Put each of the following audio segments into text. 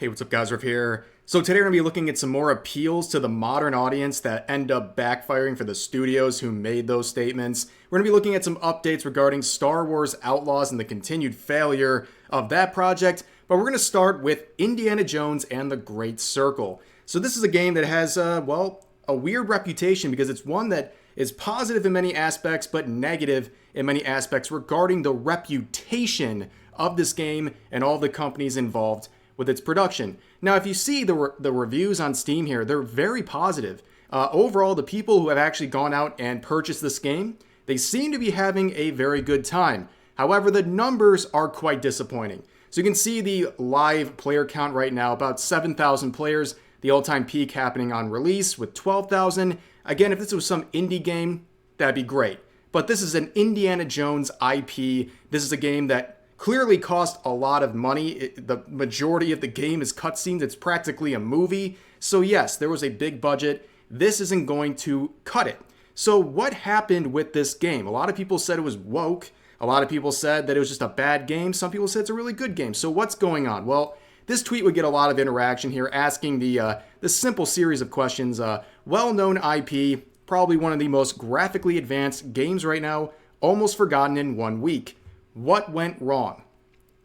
Hey, what's up guys, Riff here. So today we're going to be looking at some more appeals to the modern audience that end up backfiring for the studios who made those statements. We're going to be looking at some updates regarding Star Wars Outlaws and the continued failure of that project. But we're going to start with Indiana Jones and the Great Circle. So this is a game that has, a weird reputation because it's one that is positive in many aspects but negative in many aspects regarding the reputation of this game and all the companies involved with its production. Now, if you see the reviews on Steam here, they're very positive. Overall, the people who have actually gone out and purchased this game, they seem to be having a very good time. However, the numbers are quite disappointing. So you can see the live player count right now, about 7,000 players, the all-time peak happening on release with 12,000. Again, if this was some indie game, that'd be great. But this is an Indiana Jones IP. This is a game that clearly cost a lot of money. The majority of the game is cutscenes. It's practically a movie. So yes, there was a big budget. This isn't going to cut it. So what happened with this game? A lot of people said it was woke. A lot of people said that it was just a bad game. Some people said it's a really good game. So what's going on? Well, this tweet would get a lot of interaction here, asking the simple series of questions. Well-known IP, probably one of the most graphically advanced games right now, almost forgotten in 1 week. What went wrong?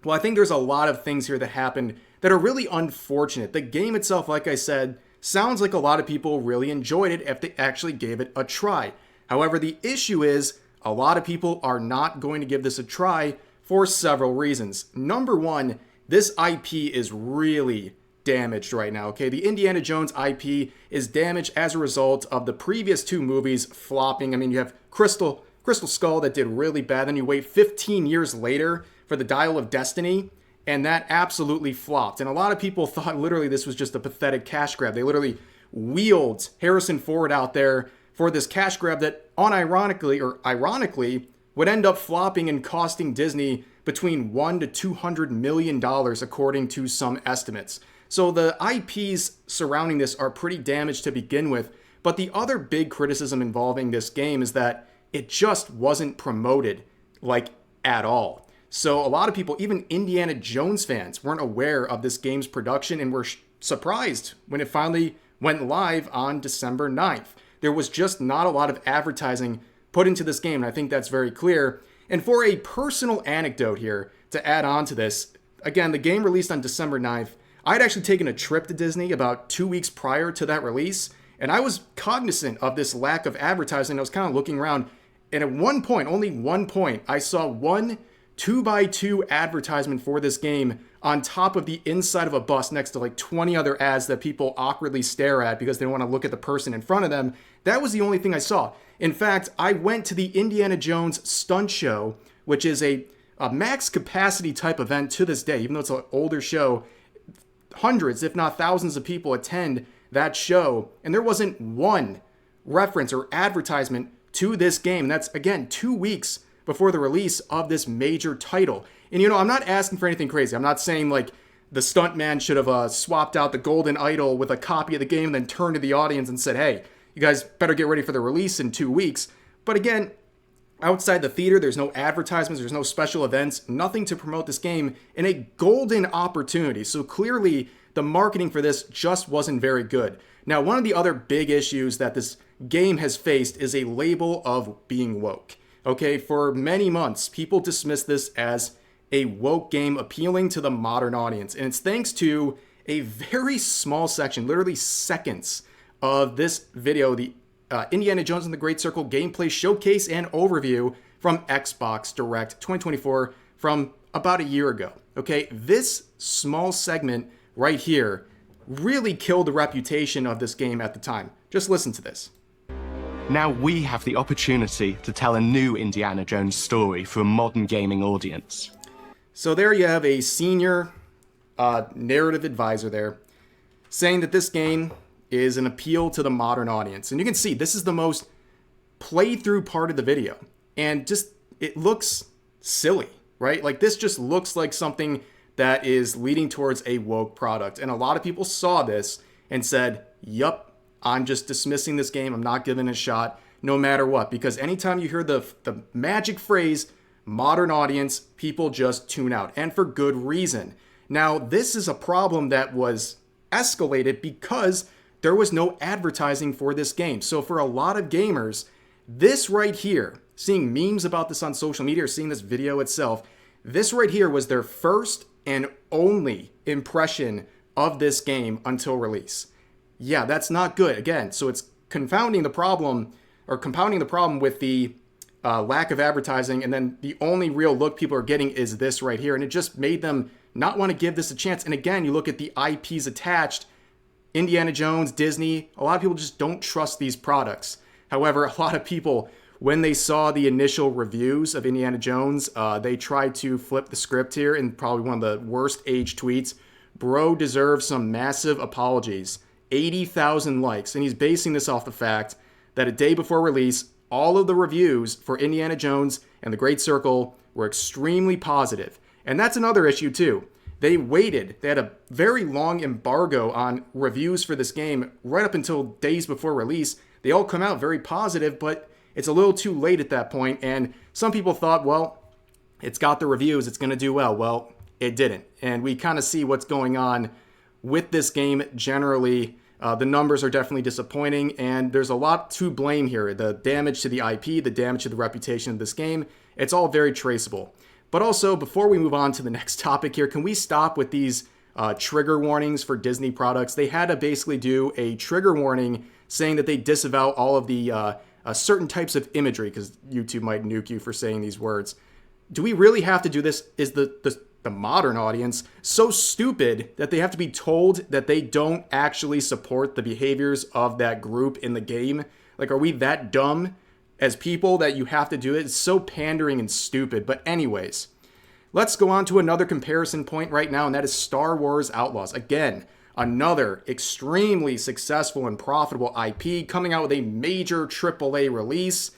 Well, I think there's a lot of things here that happened that are really unfortunate. The game itself, like I said, sounds like a lot of people really enjoyed it if they actually gave it a try. However, the issue is a lot of people are not going to give this a try for several reasons. Number one, this IP is really damaged right now, okay? The Indiana Jones IP is damaged as a result of the previous two movies flopping. I mean, you have Crystal Skull that did really bad. Then you wait 15 years later for the Dial of Destiny, and that absolutely flopped. And a lot of people thought literally this was just a pathetic cash grab. They literally wheeled Harrison Ford out there for this cash grab that ironically would end up flopping and costing Disney between $1 to $200 million according to some estimates. So the IPs surrounding this are pretty damaged to begin with. But the other big criticism involving this game is that it just wasn't promoted, like, at all. So a lot of people, even Indiana Jones fans, weren't aware of this game's production and were surprised when it finally went live on December 9th. There was just not a lot of advertising put into this game, and I think that's very clear. And for a personal anecdote here to add on to this, again, the game released on December 9th. I'd actually taken a trip to Disney about 2 weeks prior to that release, and I was cognizant of this lack of advertising. I was kind of looking around, and at one point, only one point, I saw one 2x2 advertisement for this game on top of the inside of a bus next to like 20 other ads that people awkwardly stare at because they don't want to look at the person in front of them. That was the only thing I saw. In fact, I went to the Indiana Jones Stunt Show, which is a max capacity type event to this day. Even though it's an older show, hundreds, if not thousands of people attend that show, and there wasn't one reference or advertisement to this game. And that's, again, 2 weeks before the release of this major title. And, I'm not asking for anything crazy. I'm not saying, like, the stuntman should have swapped out the golden idol with a copy of the game and then turned to the audience and said, hey, you guys better get ready for the release in 2 weeks. But again, outside the theater, there's no advertisements, there's no special events, nothing to promote this game, and a golden opportunity. So clearly, the marketing for this just wasn't very good. Now, one of the other big issues that this game has faced is a label of being woke. Okay, for many months, people dismissed this as a woke game appealing to the modern audience. And it's thanks to a very small section, literally seconds, of this video, the Indiana Jones and the Great Circle gameplay showcase and overview from Xbox Direct 2024 from about a year ago. Okay, this small segment right here really killed the reputation of this game at the time. Just listen to this. Now we have the opportunity to tell a new Indiana Jones story for a modern gaming audience. So there you have a senior narrative advisor there saying that this game is an appeal to the modern audience. And you can see this is the most played through part of the video. And just, it looks silly, right? Like this just looks like something that is leading towards a woke product. And a lot of people saw this and said, yup, I'm just dismissing this game. I'm not giving it a shot no matter what. Because anytime you hear the magic phrase, modern audience, people just tune out. And for good reason. Now, this is a problem that was escalated because there was no advertising for this game. So for a lot of gamers, this right here, seeing memes about this on social media or seeing this video itself, this right here was their first and only impression of this game until release. Yeah, that's not good. Again, so it's compounding the problem with the lack of advertising, and then the only real look people are getting is this right here, and it just made them not want to give this a chance. And again, you look at the IPs attached, Indiana Jones, Disney, a lot of people just don't trust these products. However, a lot of people, when they saw the initial reviews of Indiana Jones, they tried to flip the script here in probably one of the worst age tweets. Bro deserves some massive apologies. 80,000 likes, and he's basing this off the fact that a day before release, all of the reviews for Indiana Jones and the Great Circle were extremely positive. And that's another issue too. They waited. They had a very long embargo on reviews for this game right up until days before release. They all come out very positive, but it's a little too late at that point. And some people thought, well, it's got the reviews, it's going to do well. Well, it didn't. And we kind of see what's going on with this game generally. The numbers are definitely disappointing, and there's a lot to blame here. The damage to the IP, the damage to the reputation of this game, it's all very traceable. But also, before we move on to the next topic here, can we stop with these trigger warnings for Disney products? They had to basically do a trigger warning saying that they disavow all of the certain types of imagery, because YouTube might nuke you for saying these words. Do we really have to do this? Is the modern audience so stupid that they have to be told that they don't actually support the behaviors of that group in the game? Like, are we that dumb as people that you have to do it? It's so pandering and stupid. But anyways, let's go on to another comparison point right now, and that is Star Wars Outlaws. Again, another extremely successful and profitable IP coming out with a major AAA release,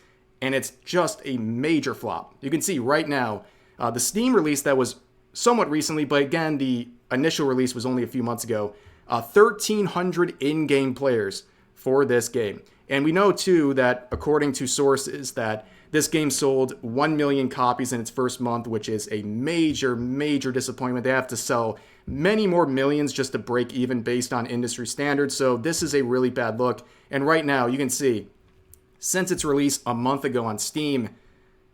and it's just a major flop. You can see right now, the Steam release that was somewhat recently, but again, the initial release was only a few months ago, 1,300 in-game players for this game. And we know, too, that according to sources, that this game sold 1 million copies in its first month, which is a major, major disappointment. They have to sell many more millions just to break even based on industry standards. So this is a really bad look. And right now, you can see, since its release a month ago on Steam,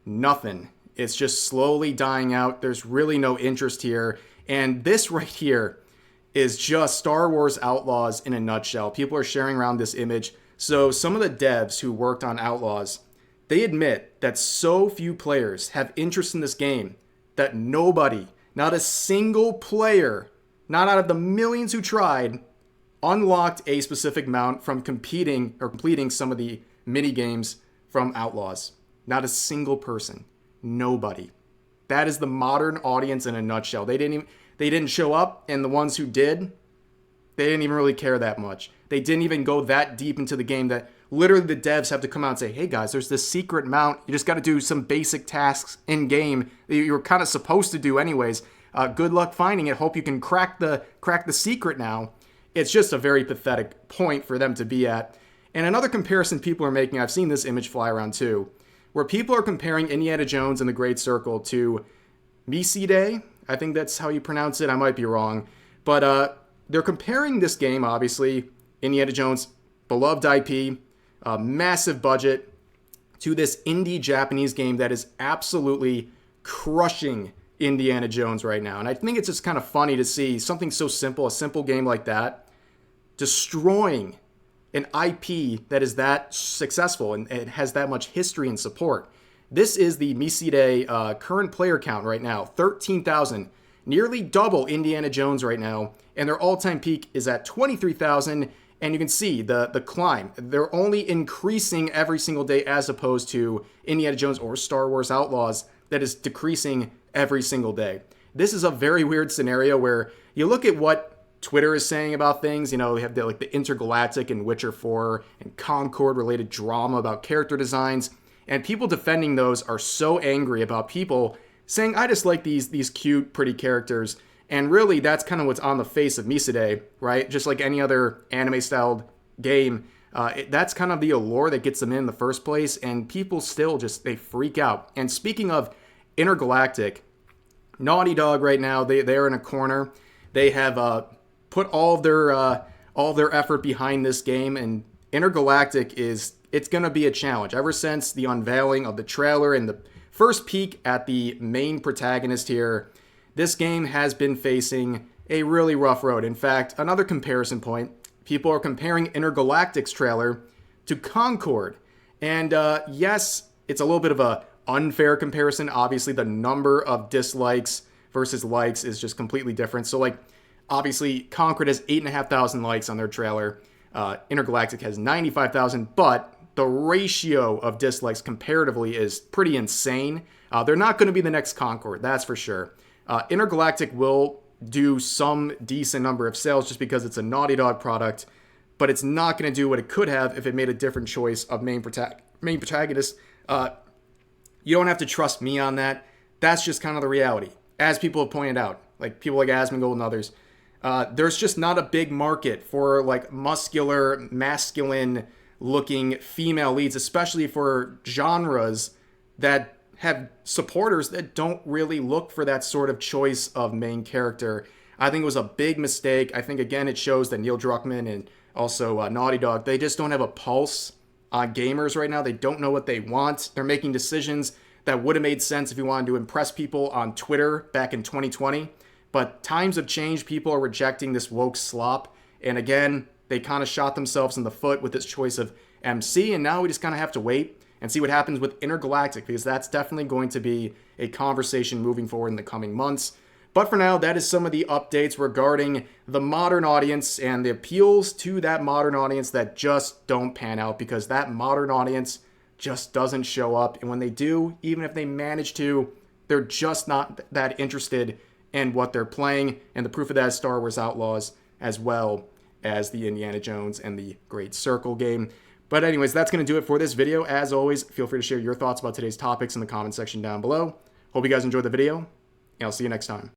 nothing. It's just slowly dying out. There's really no interest here. And this right here is just Star Wars Outlaws in a nutshell. People are sharing around this image. So some of the devs who worked on Outlaws, they admit that so few players have interest in this game that nobody, not a single player, not out of the millions who tried, unlocked a specific mount from competing or completing some of the mini games from Outlaws. Not a single person. Nobody. That is the modern audience in a nutshell. They didn't show up, and the ones who did, they didn't even really care that much. They didn't even go that deep into the game that literally the devs have to come out and say, hey guys, there's this secret mount. You just got to do some basic tasks in game that you were kind of supposed to do anyways. Good luck finding it. Hope you can crack the secret now. It's just a very pathetic point for them to be at. And another comparison people are making, I've seen this image fly around too, where people are comparing Indiana Jones and the Great Circle to Miside. I think that's how you pronounce it. I might be wrong. But they're comparing this game, obviously, Indiana Jones, beloved IP, massive budget, to this indie Japanese game that is absolutely crushing Indiana Jones right now. And I think it's just kind of funny to see something so simple, a simple game like that, destroying an IP that is that successful and it has that much history and support. This is the Miside current player count right now, 13,000, nearly double Indiana Jones right now, and their all-time peak is at 23,000, and you can see the climb. They're only increasing every single day as opposed to Indiana Jones or Star Wars Outlaws that is decreasing every single day. This is a very weird scenario where you look at what Twitter is saying about things. You know, we have the intergalactic and Witcher 4 and Concord related drama about character designs, and people defending those are so angry about people saying, I just like these cute, pretty characters. And really, that's kind of what's on the face of Miside, right? Just like any other anime-styled game, that's kind of the allure that gets them in the first place, and people still they freak out. And speaking of intergalactic, Naughty Dog right now, they're in a corner. They have put all of their effort behind this game, and Intergalactic it's going to be a challenge. Ever since the unveiling of the trailer and the first peek at the main protagonist here, this game has been facing a really rough road. In fact, another comparison point, people are comparing Intergalactic's trailer to Concord. And yes, it's a little bit of a unfair comparison. Obviously, the number of dislikes versus likes is just completely different. So, like, obviously, Concord has 8,500 likes on their trailer. Intergalactic has 95,000, but the ratio of dislikes comparatively is pretty insane. They're not going to be the next Concord, that's for sure. Intergalactic will do some decent number of sales just because it's a Naughty Dog product, but it's not going to do what it could have if it made a different choice of main protagonist. You don't have to trust me on that. That's just kind of the reality. As people have pointed out, like people like Asmongold and others, there's just not a big market for like muscular, masculine looking female leads, especially for genres that have supporters that don't really look for that sort of choice of main character. I think it was a big mistake. I think, again, it shows that Neil Druckmann and also Naughty Dog, they just don't have a pulse on gamers right now. They don't know what they want. They're making decisions that would have made sense if you wanted to impress people on Twitter back in 2020. But times have changed. People are rejecting this woke slop. And again, they kind of shot themselves in the foot with this choice of MC. And now we just kind of have to wait and see what happens with Intergalactic, because that's definitely going to be a conversation moving forward in the coming months. But for now, that is some of the updates regarding the modern audience and the appeals to that modern audience that just don't pan out, because that modern audience just doesn't show up. And when they do, even if they manage to, they're just not that interested in what they're playing. And the proof of that is Star Wars Outlaws, as well as the Indiana Jones and the Great Circle game. But anyways, that's going to do it for this video. As always, feel free to share your thoughts about today's topics in the comment section down below. Hope you guys enjoyed the video, and I'll see you next time.